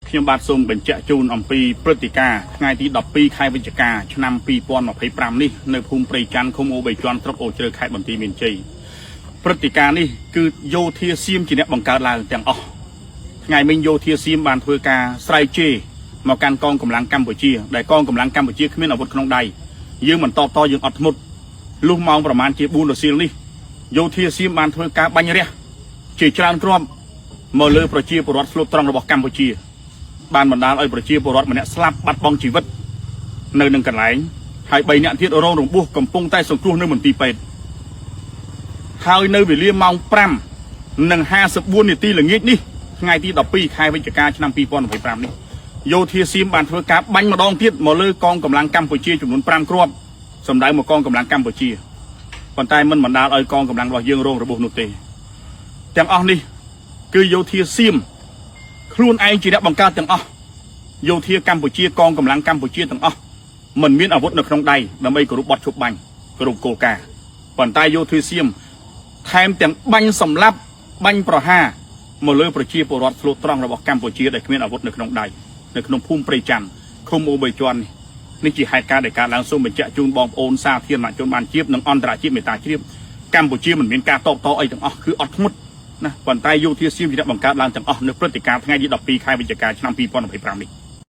ខ្ញុំបាទសូមបញ្ជាក់ជូនអំពីព្រឹត្តិការណ៍ថ្ងៃទី12ខែវិច្ឆិកាឆ្នាំ2025នេះនៅភូមិព្រៃច័ន្ទឃុំអូបីជាន់ស្រុកអូជ្រៅខេត្តបន្ទាយមានជ័យព្រឹត្តិការណ៍នេះគឺយោធាសៀមជាអ្នកបង្កើតឡើងទាំងអស់ថ្ងៃមិញយោធាសៀមបានធ្វើការស្រែកជេរមកកាន់កងកម្លាំងកម្ពុជាដែលកងកម្លាំងកម្ពុជាគ្មានអាវុធក្នុងដៃយើងមិនតបតយើងអត់ធ្មត់លុះម៉ោងប្រមាណជា4រសៀលនេះយោធាសៀមបានធ្វើការបាញ់រះជាច្រើនគ្រាប់មកលើប្រជាពលរដ្ឋស្លូតត្រង់របស់កម្ពុជាបានបណ្ដាលឲ្យប្រជាពលរដ្ឋម្នាក់ស្លាប់បាត់បង់ជីវិតនៅនឹងកន្លែងហើយ3នាក់ទៀតរងរបួសកំពុងតែសង្គ្រោះនៅមន្ទីរពេទ្យហើយនៅវេលាម៉ោង5:54នាទីល្ងាចនេះថ្ងៃទី12ខែវិច្ឆិកាឆ្នាំ2025នេះយោធាសៀមបានធ្វើការបាញ់ម្ដងទៀតមកលើកងកម្លាំងកម្ពុជាចំនួន5គ្រាប់សម្ដៅមកកងកម្លាំងកម្ពុជាប៉ុន្តែមិនបណ្ដាលឲ្យកងកម្លាំងរបស់យើងរងរបួសនោះទេទាំងអស់នេះគឺយោធាសៀមខ្លួនឯងជាអ្នកបង្កើតទាំងអស់យោធាកម្ពុជាកងកម្លាំងកម្ពុជាទាំងអស់មិនមានអាវុធនៅក្នុងដៃដើម្បីគោរពបទឈប់បាញ់គោរពគោលការណ៍ប៉ុន្តែយោធាសៀមថែមទាំងបាញ់សម្លាប់បាញ់ប្រហារមកលើប្រជាពលរដ្ឋស្លូតត្រង់របស់កម្ពុជាដែលគ្មានអាវុធនៅក្នុងដៃនៅក្នុងភូមិព្រៃច័ន្ទឃុំអូបីជាន់នេះជាហេតុការណ៍ដែលកើតឡើងសូមបញ្ជាក់ជូនបងប្អូនសាធារណជនបានជានិងអន្តរជាតិមេត្តាជ្រាបកម្ពុជាមិនមានការតបតអីទាំងអស់គឺអត់ធ្មត់ណាប៉ុន្តែយោធាសៀមជាអ្នកបង្កើតឡើងទាំងអស់នៅព្រឹត្តិការណ៍ថ្ងៃទី12ខែវិច្ឆិកាឆ្នាំ2025នេះ